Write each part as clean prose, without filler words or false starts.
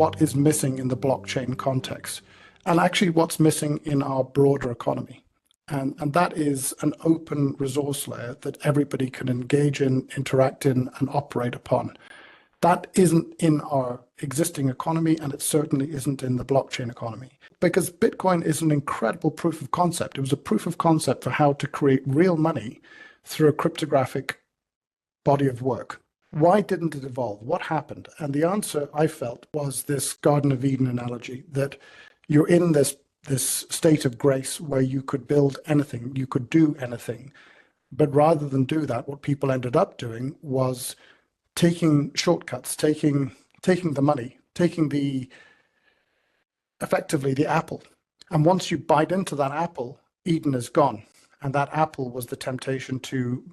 what is missing in the blockchain context, and actually what's missing in our broader economy. And that is an open resource layer that everybody can engage in, interact in, and operate upon. That isn't in our existing economy, and it certainly isn't in the blockchain economy. Because Bitcoin is an incredible proof of concept. It was a proof of concept for how to create real money through a cryptographic body of work. Why didn't it evolve? What happened? And the answer, I felt, was this Garden of Eden analogy, that you're in this state of grace where you could build anything, you could do anything. But rather than do that, what people ended up doing was taking shortcuts, taking the money, effectively the apple. And once you bite into that apple, Eden is gone. And that apple was the temptation to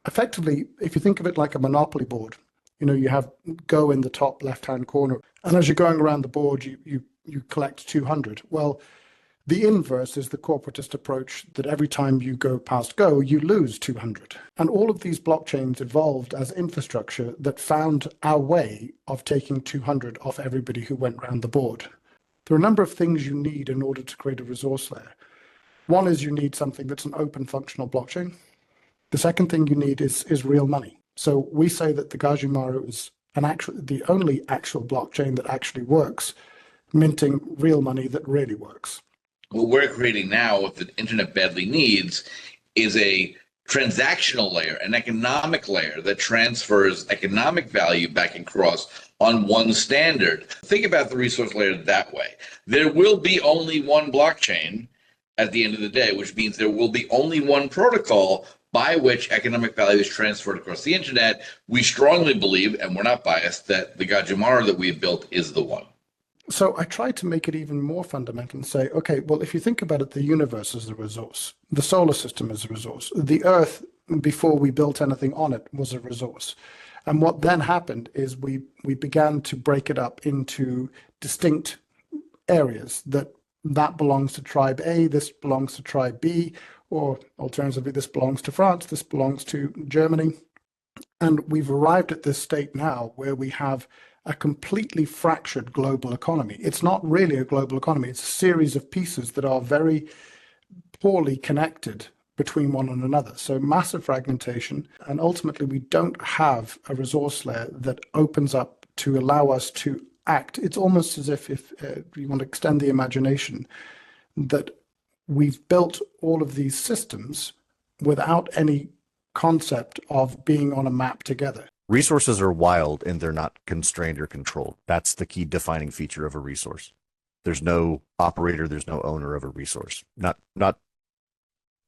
effectively, if you think of it like a monopoly board, you have go in the top left-hand corner. And as you're going around the board, you collect 200. Well, the inverse is the corporatist approach that every time you go past go, you lose 200. And all of these blockchains evolved as infrastructure that found our way of taking 200 off everybody who went around the board. There are a number of things you need in order to create a resource layer. One is you need something that's an open functional blockchain. The second thing you need is real money. So we say that the Gajumaru is the only actual blockchain that actually works, minting real money that really works. What we're creating now, what the internet badly needs, is a transactional layer, an economic layer that transfers economic value back across on one standard. Think about the resource layer that way. There will be only one blockchain at the end of the day, which means there will be only one protocol by which economic value is transferred across the internet. We strongly believe, and we're not biased, that the Gajumaru that we've built is the one. So I tried to make it even more fundamental and say, okay, well, if you think about it, the universe is a resource. The solar system is a resource. The Earth, before we built anything on it, was a resource. And what then happened is we began to break it up into distinct areas that belongs to tribe A, this belongs to tribe B, or alternatively, this belongs to France, this belongs to Germany. And we've arrived at this state now where we have a completely fractured global economy. It's not really a global economy. It's a series of pieces that are very poorly connected between one and another. So massive fragmentation. And ultimately, we don't have a resource layer that opens up to allow us to act. It's almost as if you want to extend the imagination, that we've built all of these systems without any concept of being on a map together. Resources are wild and they're not constrained or controlled. That's the key defining feature of a resource. There's no operator, there's no owner of a resource.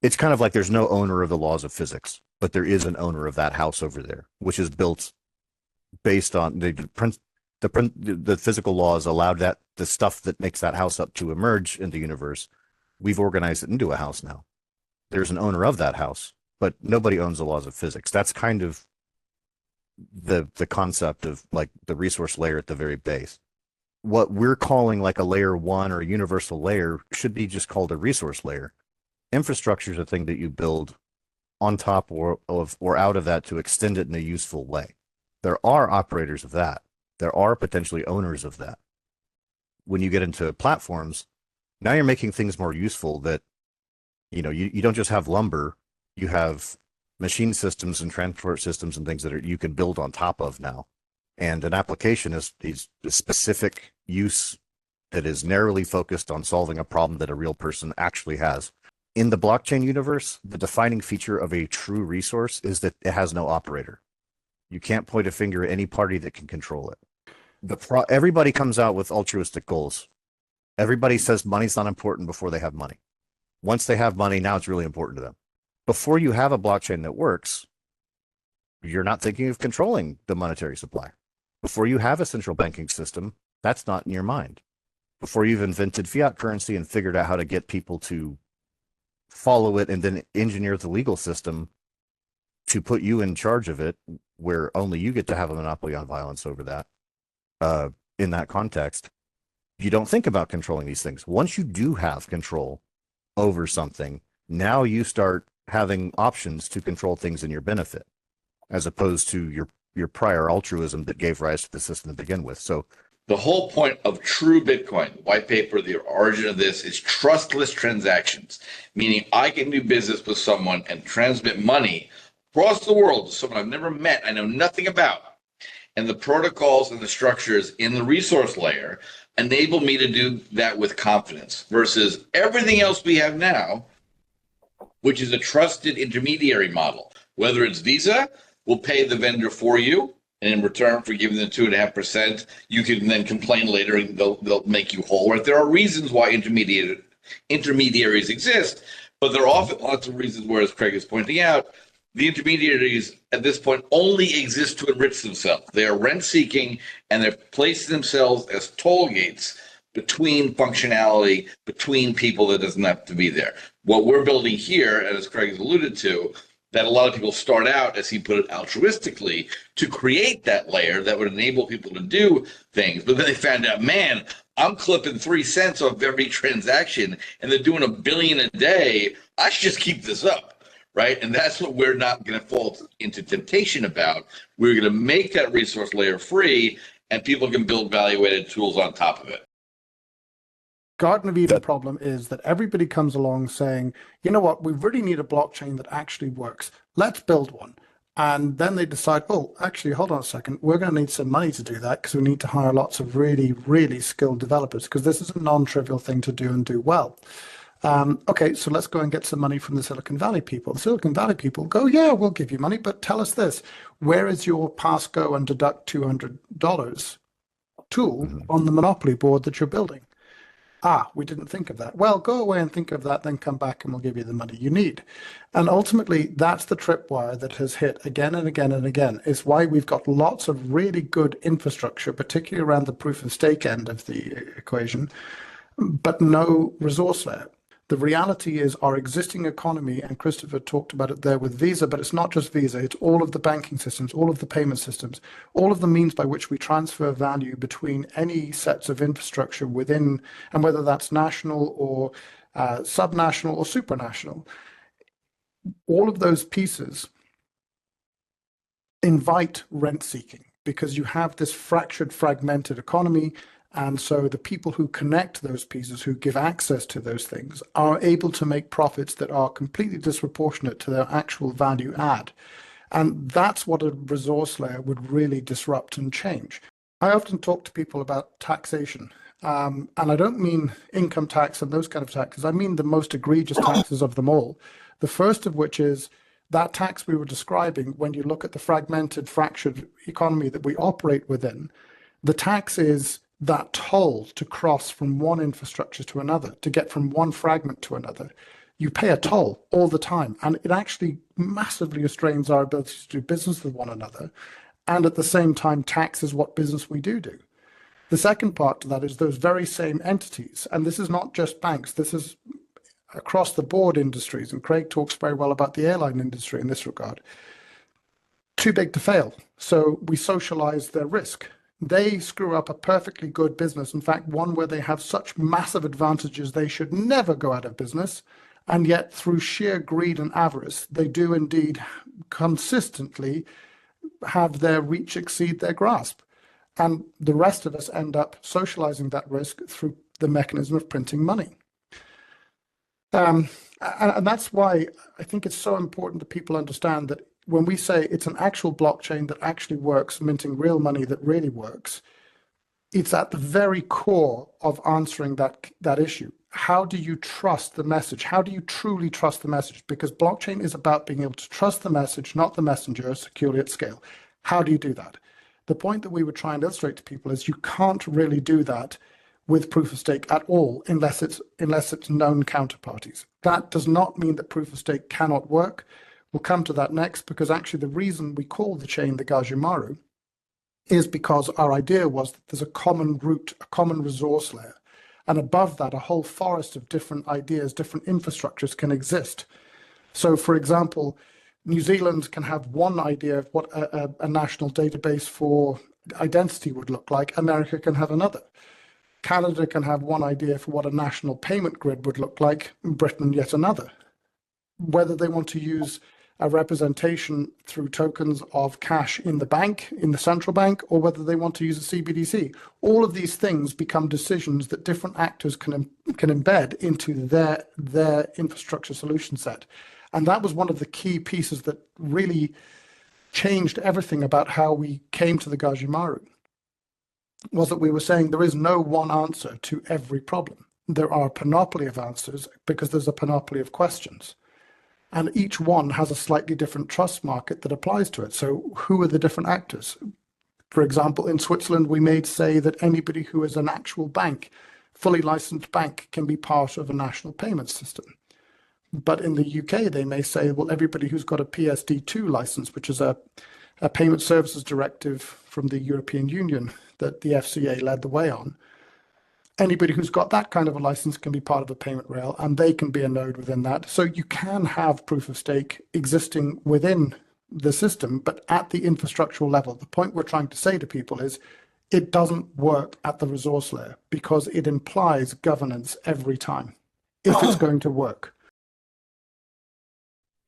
It's kind of like there's no owner of the laws of physics, but there is an owner of that house over there, which is built based on the physical laws allowed that the stuff that makes that house up to emerge in the universe. We've organized it into a house now. There's an owner of that house, but nobody owns the laws of physics. That's kind of the concept of like the resource layer at the very base. What we're calling like a layer one or a universal layer should be just called a resource layer. Infrastructure is a thing that you build on top or out of that to extend it in a useful way. There are operators of that. There are potentially owners of that. When you get into platforms, now you're making things more useful that, you don't just have lumber, you have machine systems and transport systems and things that you can build on top of now. And an application is a specific use that is narrowly focused on solving a problem that a real person actually has. In the blockchain universe, the defining feature of a true resource is that it has no operator. You can't point a finger at any party that can control it. Everybody comes out with altruistic goals. Everybody says money's not important before they have money. Once they have money, now it's really important to them. Before you have a blockchain that works, you're not thinking of controlling the monetary supply. Before you have a central banking system, that's not in your mind. Before you've invented fiat currency and figured out how to get people to follow it and then engineer the legal system to put you in charge of it, where only you get to have a monopoly on violence over that, in that context, you don't think about controlling these things. Once you do have control over something, now you start having options to control things in your benefit, as opposed to your prior altruism that gave rise to the system to begin with. So The whole point of true Bitcoin, the white paper, the origin of this is trustless transactions, meaning I can do business with someone and transmit money across the world to someone I've never met, I know nothing about. And the protocols and the structures in the resource layer enable me to do that with confidence versus everything else we have now, which is a trusted intermediary model. Whether it's Visa, will pay the vendor for you, and in return for giving them 2.5%, you can then complain later and they'll make you whole. Right? There are reasons why intermediaries exist, but there are often lots of reasons where, as Craig is pointing out, the intermediaries at this point only exist to enrich themselves. They are rent-seeking, and they're placing themselves as toll gates between functionality, between people that doesn't have to be there. What we're building here, and as Craig has alluded to, that a lot of people start out, as he put it, altruistically, to create that layer that would enable people to do things. But then they found out, man, I'm clipping 3 cents off every transaction, and they're doing $1 billion a day. I should just keep this up. Right. And that's what we're not going to fall into temptation about. We're going to make that resource layer free, and people can build value-added tools on top of it. Garden of Eden problem is that everybody comes along saying, you know what, we really need a blockchain that actually works. Let's build one. And then they decide, oh, actually, hold on a second. We're going to need some money to do that because we need to hire lots of really, really skilled developers because this is a non-trivial thing to do and do well. Okay, so let's go and get some money from the Silicon Valley people. The Silicon Valley people go, yeah, we'll give you money, but tell us this. Where is your pass, go, and deduct $200 tool on the Monopoly board that you're building? Ah, we didn't think of that. Well, go away and think of that, then come back and we'll give you the money you need. And ultimately, that's the tripwire that has hit again and again and again. It's why we've got lots of really good infrastructure, particularly around the proof of stake end of the equation, but no resource layer. The reality is our existing economy, and Christopher talked about it there with Visa, but it's not just Visa, it's all of the banking systems, all of the payment systems, all of the means by which we transfer value between any sets of infrastructure within, and whether that's national or subnational or supranational. All of those pieces invite rent seeking because you have this fractured, fragmented economy. And so the people who connect those pieces, who give access to those things, are able to make profits that are completely disproportionate to their actual value add. And that's what a resource layer would really disrupt and change. I often talk to people about taxation. And I don't mean income tax and those kind of taxes. I mean the most egregious taxes of them all. The first of which is that tax we were describing when you look at the fragmented, fractured economy that we operate within. The tax is that toll to cross from one infrastructure to another, to get from one fragment to another. You pay a toll all the time, and it actually massively restrains our ability to do business with one another. And at the same time, tax is what business we do. The second part to that is those very same entities, and this is not just banks, this is across the board industries, and Craig talks very well about the airline industry in this regard. Too big to fail, so we socialize their risk. They screw up a perfectly good business, in fact, one where they have such massive advantages they should never go out of business, and yet through sheer greed and avarice, they do indeed consistently have their reach exceed their grasp. And the rest of us end up socializing that risk through the mechanism of printing money. And that's why I think it's so important that people understand that when we say it's an actual blockchain that actually works, minting real money that really works, it's at the very core of answering that issue. How do you trust the message? How do you truly trust the message? Because blockchain is about being able to trust the message, not the messenger, securely at scale. How do you do that? The point that we would try and illustrate to people is you can't really do that with proof of stake at all unless it's known counterparties. That does not mean that proof of stake cannot work. We'll come to that next, because actually the reason we call the chain the Gajumaru is because our idea was that there's a common root, a common resource layer. And above that, a whole forest of different ideas, different infrastructures can exist. So for example, New Zealand can have one idea of what a national database for identity would look like. America can have another. Canada can have one idea for what a national payment grid would look like. Britain, yet another. Whether they want to use a representation through tokens of cash in the bank, in the central bank, or whether they want to use a CBDC. All of these things become decisions that different actors can embed into their infrastructure solution set. And that was one of the key pieces that really changed everything about how we came to the Gajumaru, was that we were saying there is no one answer to every problem. There are a panoply of answers because there's a panoply of questions. And each one has a slightly different trust market that applies to it. So who are the different actors? For example, in Switzerland, we may say that anybody who is an actual bank, fully licensed bank, can be part of a national payment system. But in the UK, they may say, well, everybody who's got a PSD2 license, which is a payment services directive from the European Union that the FCA led the way on, anybody who's got that kind of a license can be part of a payment rail, and they can be a node within that. So you can have proof of stake existing within the system, but at the infrastructural level. The point we're trying to say to people is it doesn't work at the resource layer because it implies governance every time if it's going to work.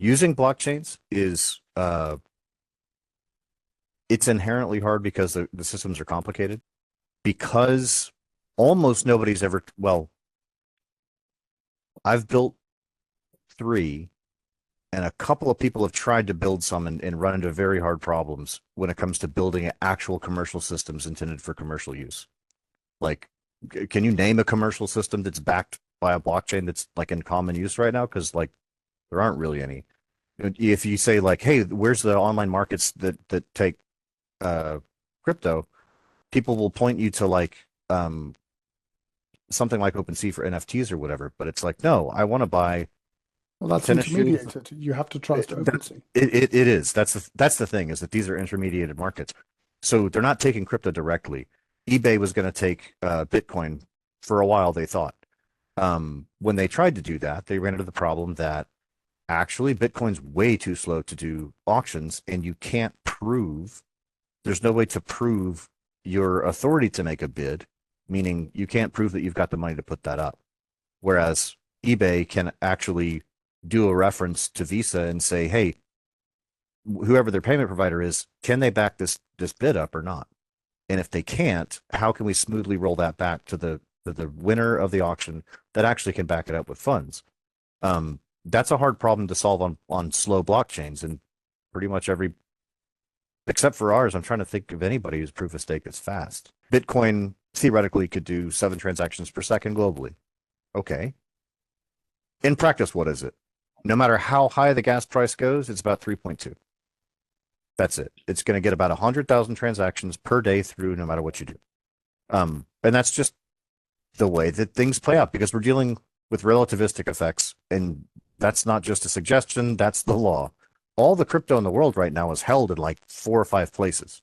Using blockchains is it's inherently hard because the systems are complicated, because almost nobody's ever, well, I've built 3, and a couple of people have tried to build some and run into very hard problems when it comes to building actual commercial systems intended for commercial use. Like, can you name a commercial system that's backed by a blockchain that's like in common use right now? Because like there aren't really any. If you say like, hey, where's the online markets that take crypto, people will point you to like something like OpenSea for NFTs or whatever. But it's like, no, I want to buy. Well, that's intermediated. You have to trust OpenSea. It is. That's the thing, is that these are intermediated markets. So they're not taking crypto directly. eBay was going to take Bitcoin for a while, they thought. When they tried to do that, they ran into the problem that actually Bitcoin's way too slow to do auctions, and you can't prove, there's no way to prove your authority to make a bid, meaning you can't prove that you've got the money to put that up. Whereas eBay can actually do a reference to Visa and say, hey, whoever their payment provider is, can they back this bid up or not? And if they can't, how can we smoothly roll that back to the winner of the auction that actually can back it up with funds? That's a hard problem to solve on slow blockchains, and pretty much every, except for ours, I'm trying to think of anybody whose proof of stake is fast. Bitcoin theoretically could do 7 transactions per second globally. Okay. In practice, what is it? No matter how high the gas price goes, it's about 3.2. That's it. It's going to get about 100,000 transactions per day through, no matter what you do. And that's just the way that things play out, because we're dealing with relativistic effects, and that's not just a suggestion, that's the law. All the crypto in the world right now is held in like 4 or 5 places.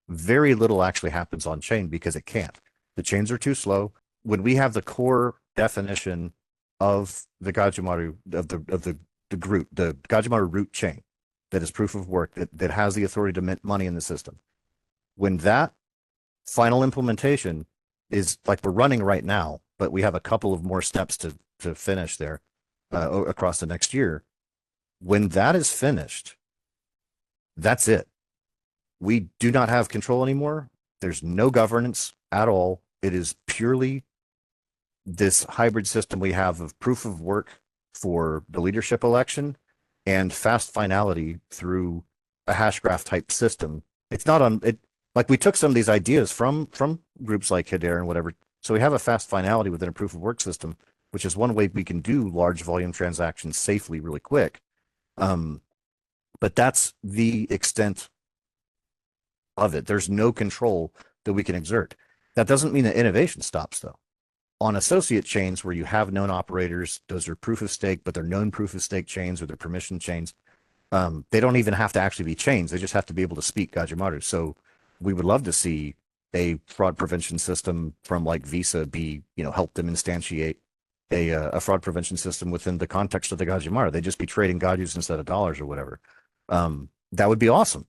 Very little actually happens on chain because it can't. The chains are too slow. When we have the core definition of the Gajumaru, of the Gajumaru root chain, that is proof of work, that has the authority to mint money in the system, when that final implementation is like we're running right now, but we have a couple of more steps to finish there across the next year. When that is finished, that's it. We do not have control anymore. There's no governance at all. It is purely this hybrid system we have of proof of work for the leadership election and fast finality through a hash graph type system. It's not on it. Like, we took some of these ideas from groups like Hedera and whatever. So we have a fast finality within a proof of work system, which is one way we can do large volume transactions safely, really quick. But that's the extent of it. There's no control that we can exert. That doesn't mean that innovation stops, though. On associate chains where you have known operators, those are proof of stake, but they're known proof of stake chains or they're permission chains. They don't even have to actually be chains. They just have to be able to speak Gajumaru. So we would love to see a fraud prevention system from like Visa be, help them instantiate a fraud prevention system within the context of the Gajumaru. They'd just be trading Gajus instead of dollars or whatever. That would be awesome.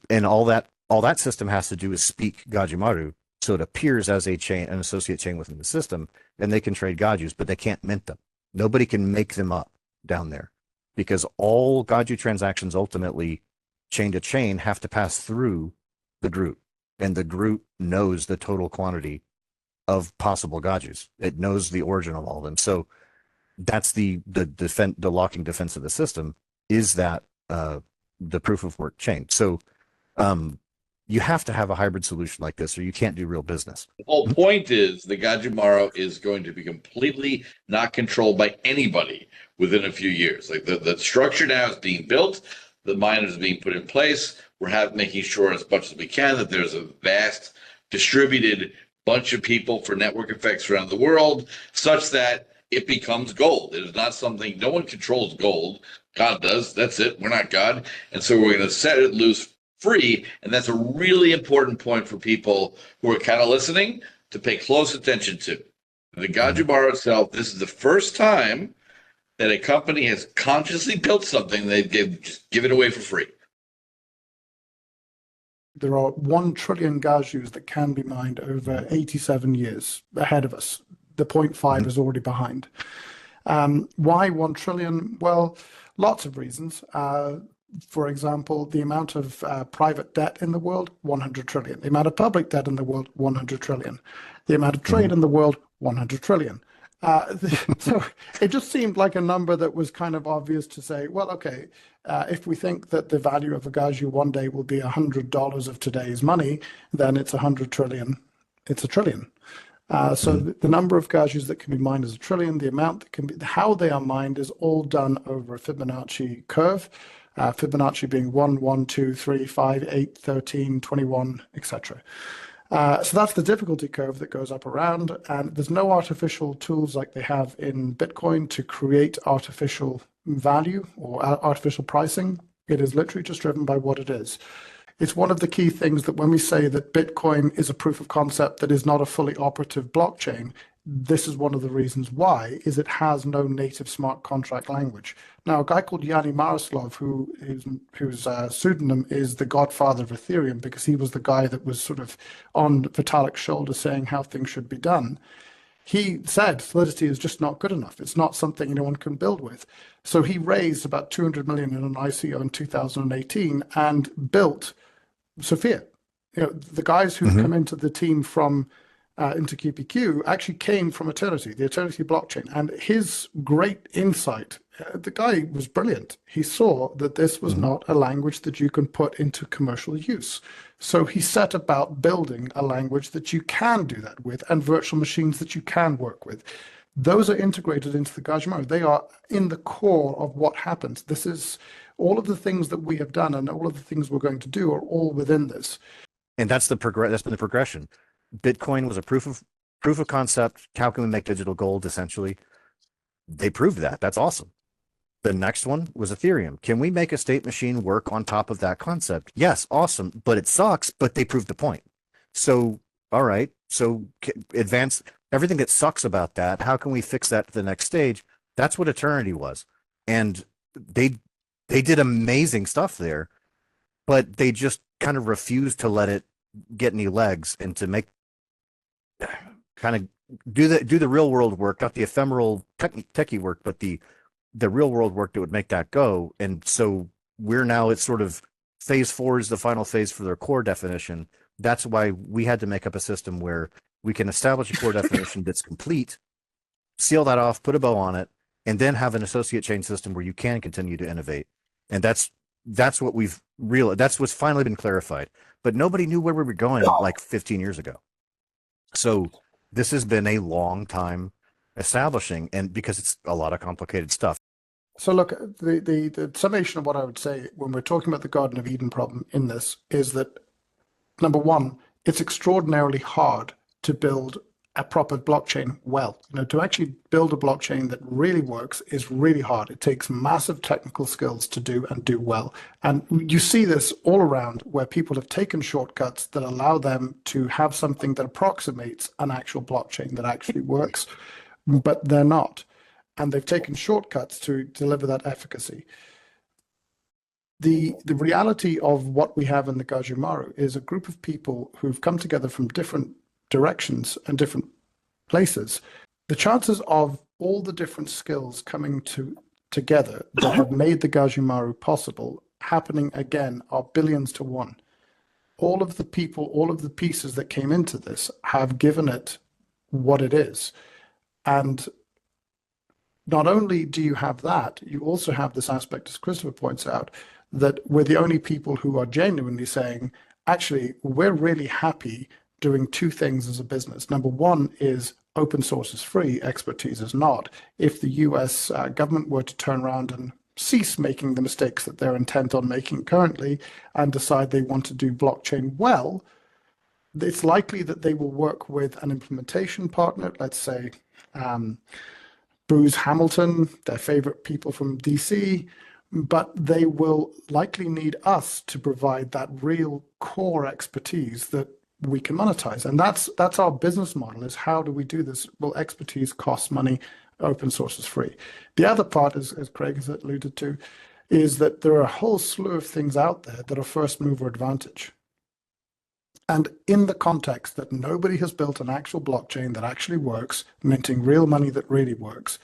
And all that system has to do is speak Gajumaru, so it appears as a chain, an associate chain within the system, and they can trade Gajus, but they can't mint them. Nobody can make them up down there. because all Gaju transactions ultimately, chain to chain, have to pass through the group, and the group knows the total quantity of possible Gajus. It knows the origin of all of them. So that's the locking defense of the system, is that the proof of work chain. So you have to have a hybrid solution like this, or you can't do real business. The whole point is the Gajumaru is going to be completely not controlled by anybody within a few years. Like the structure now is being built, the miners are being put in place. We're making sure as much as we can that there's a vast distributed bunch of people for network effects around the world, such that it becomes gold. It is not something, no one controls gold. God does. That's it. We're not God. And so we're going to set it loose free. And that's a really important point for people who are kind of listening to pay close attention to. The Gajumaru itself, this is the first time that a company has consciously built something they've just given away for free. There are 1 trillion Gajus that can be mined over 87 years ahead of us. The 0.5 is already behind. Why 1 trillion? Well, lots of reasons. For example, the amount of private debt in the world, 100 trillion. The amount of public debt in the world, 100 trillion. The amount of trade in the world, 100 trillion. So it just seemed like a number that was kind of obvious to say, well, okay, if we think that the value of a Gaju one day will be $100 of today's money, then it's 100 trillion. It's a trillion. So the number of Gajus that can be mined is a trillion. The amount that can be, how they are mined is all done over a Fibonacci curve. Fibonacci being 1, 1, 2, 3, 5, 8, 13, 21, etc. So that's the difficulty curve that goes up around, and there's no artificial tools like they have in Bitcoin to create artificial value or artificial pricing. It is literally just driven by what it is. It's one of the key things that when we say that Bitcoin is a proof of concept that is not a fully operative blockchain, this is one of the reasons why, is it has no native smart contract language. Now, a guy called Yanni Marislov, whose pseudonym is the godfather of Ethereum, because he was the guy that was sort of on Vitalik's shoulder saying how things should be done, he said Solidity is just not good enough. It's not something anyone can build with. So he raised about 200 million in an ICO in 2018 and built Sophia. You know, the guys who've come into the team from into QPQ actually came from Eternity, the Eternity blockchain. And his great insight, the guy was brilliant. He saw that this was not a language that you can put into commercial use. So he set about building a language that you can do that with and virtual machines that you can work with. Those are integrated into the Gajumaru. They are in the core of what happens. This is all of the things that we have done and all of the things we're going to do are all within this. And that's been the progression. Bitcoin was a proof of concept. How can we make digital gold? Essentially, they proved that. That's awesome. The next one was Ethereum. Can we make a state machine work on top of that concept? Yes, awesome. But it sucks. But they proved the point. So, all right. So advance everything that sucks about that. How can we fix that to the next stage? That's what Eternity was, and they did amazing stuff there, but they just kind of refused to let it get any legs and to make kind of do the real world work, not the ephemeral techie work, but the real world work that would make that go. And so we're now, it's sort of phase 4 is the final phase for their core definition. That's why we had to make up a system where we can establish a core definition that's complete, seal that off, put a bow on it, and then have an associate chain system where you can continue to innovate. And that's what we've realized. That's what's finally been clarified. But nobody knew where we were going like 15 years ago. So this has been a long time establishing, and because it's a lot of complicated stuff. So look, the summation of what I would say when we're talking about the Garden of Eden problem in this is that, number one, it's extraordinarily hard to build a proper blockchain well. You know, to actually build a blockchain that really works is really hard. It takes massive technical skills to do and do well. And you see this all around where people have taken shortcuts that allow them to have something that approximates an actual blockchain that actually works, but they're not. And they've taken shortcuts to deliver that efficacy. The reality of what we have in the Gajumaru is a group of people who've come together from different directions and different places. The chances of all the different skills coming together that have made the Gajumaru possible happening again are billions to one. All of the people, all of the pieces that came into this have given it what it is. And not only do you have that, you also have this aspect, as Christopher points out, that we're the only people who are genuinely saying, actually, we're really happy doing two things as a business. Number one is open source is free, expertise is not. If the US government were to turn around and cease making the mistakes that they're intent on making currently and decide they want to do blockchain well, it's likely that they will work with an implementation partner, let's say Bruce Hamilton, their favorite people from DC, but they will likely need us to provide that real core expertise that we can monetize. And that's our business model, is how do we do this? Well, expertise costs money, open source is free. The other part, as Craig has alluded to, is that there are a whole slew of things out there that are first mover advantage. And in the context that nobody has built an actual blockchain that actually works, minting real money that really works,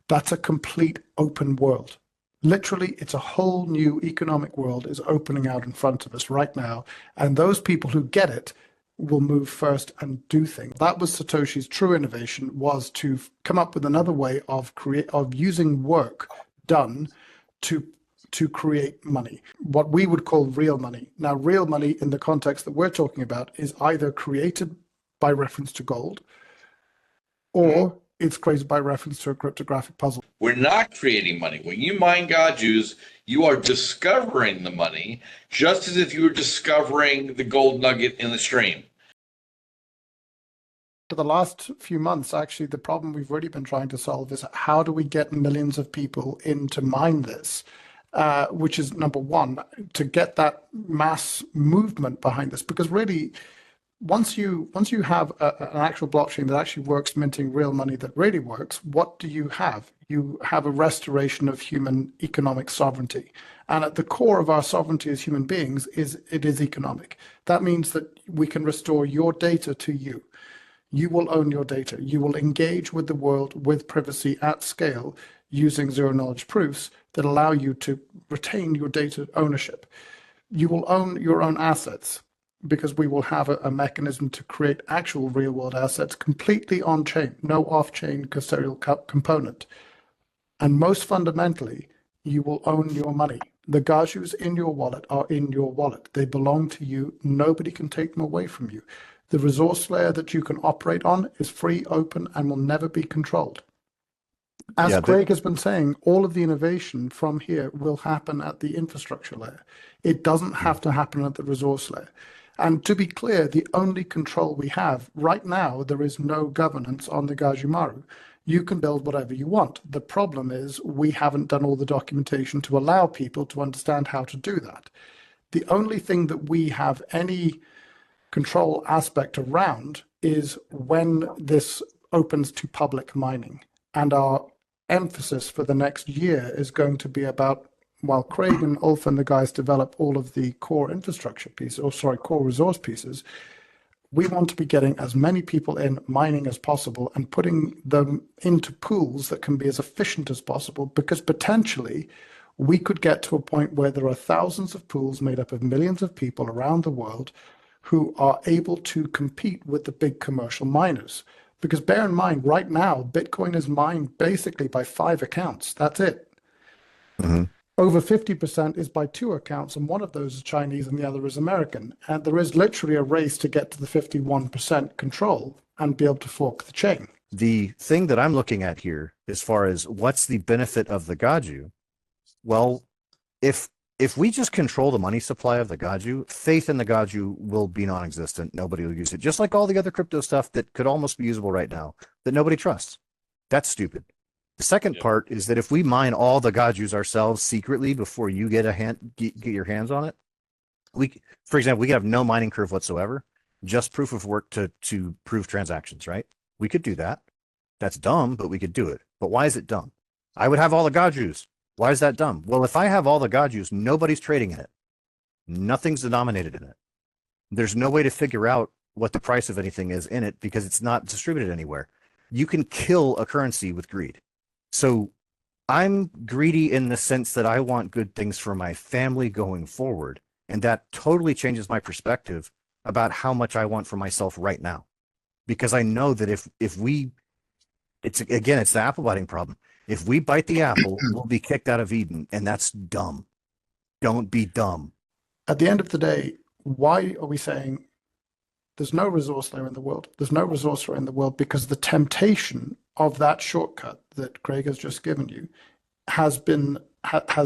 that's a complete open world. Literally, it's a whole new economic world is opening out in front of us right now. And those people who get it will move first and do things. That was Satoshi's true innovation, was to come up with another way of using work done to create money, what we would call real money. Now, real money in the context that we're talking about is either created by reference to gold or it's created by reference to a cryptographic puzzle. We're not creating money. When you mine Gajus, you are discovering the money, just as if you were discovering the gold nugget in the stream. For the last few months, actually, the problem we've really been trying to solve is how do we get millions of people in to mine this? Which is number one, to get that mass movement behind this. Because really, once you have an actual blockchain that actually works, minting real money that really works, what do you have? You have a restoration of human economic sovereignty. And at the core of our sovereignty as human beings is economic. That means that we can restore your data to you. You will own your data. You will engage with the world with privacy at scale using zero-knowledge proofs that allow you to retain your data ownership. You will own your own assets because we will have a mechanism to create actual real-world assets completely on-chain, no off-chain custodial component. And most fundamentally, you will own your money. The Gajus in your wallet are in your wallet. They belong to you. Nobody can take them away from you. The resource layer that you can operate on is free, open, and will never be controlled. As Craig has been saying, all of the innovation from here will happen at the infrastructure layer. It doesn't have to happen at the resource layer. And to be clear, the only control we have right now, there is no governance on the Gajumaru. You can build whatever you want. The problem is we haven't done all the documentation to allow people to understand how to do that. The only thing that we have any control aspect around is when this opens to public mining. And our emphasis for the next year is going to be about, while Craig and Ulf and the guys develop all of the core infrastructure pieces, core resource pieces, we want to be getting as many people in mining as possible and putting them into pools that can be as efficient as possible, because potentially we could get to a point where there are thousands of pools made up of millions of people around the world who are able to compete with the big commercial miners. Because bear in mind, right now, Bitcoin is mined basically by 5 accounts. That's it. Mm-hmm. Over 50% is by 2 accounts, and one of those is Chinese and the other is American. And there is literally a race to get to the 51% control and be able to fork the chain. The thing that I'm looking at here, as far as what's the benefit of the Gaju, well, if we just control the money supply of the Gaju, faith in the Gaju will be non-existent. Nobody will use it. Just like all the other crypto stuff that could almost be usable right now that nobody trusts. That's stupid. The second part is that if we mine all the Gajus ourselves secretly before you get your hands on it, for example, we could have no mining curve whatsoever, just proof of work to prove transactions, right? We could do that. That's dumb, but we could do it. But why is it dumb? I would have all the Gajus. Why is that dumb? Well, if I have all the Gajus, nobody's trading in it. Nothing's denominated in it. There's no way to figure out what the price of anything is in it because it's not distributed anywhere. You can kill a currency with greed. So I'm greedy in the sense that I want good things for my family going forward. And that totally changes my perspective about how much I want for myself right now. Because I know that if we, it's again, it's the apple biting problem. If we bite the apple, we'll be kicked out of Eden, and that's dumb. Don't be dumb. At the end of the day, why are we saying there's no resource there in the world? There's no resource there in the world because the temptation of that shortcut that Craig has just given you has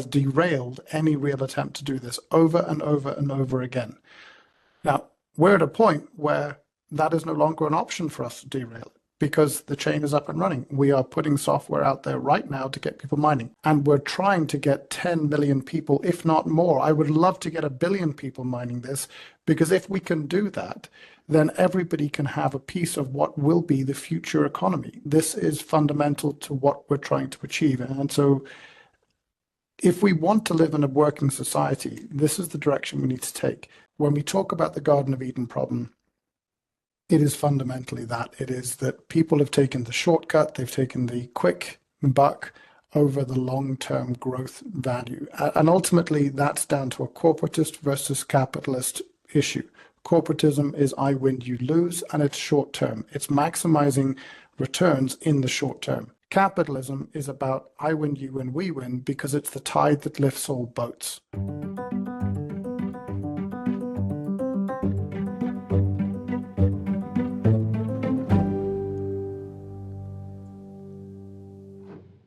derailed any real attempt to do this over and over and over again. Now, we're at a point where that is no longer an option for us to derail it because the chain is up and running. We are putting software out there right now to get people mining, and we're trying to get 10 million people, if not more. I would love to get 1 billion people mining this, because if we can do that, then everybody can have a piece of what will be the future economy. This is fundamental to what we're trying to achieve. And so if we want to live in a working society, this is the direction we need to take. When we talk about the Garden of Eden problem, it is fundamentally that. It is that people have taken the shortcut, they've taken the quick buck over the long-term growth value. And ultimately, that's down to a corporatist versus capitalist issue. Corporatism is I win, you lose, and it's short-term. It's maximizing returns in the short term. Capitalism is about I win, you win, we win, because it's the tide that lifts all boats.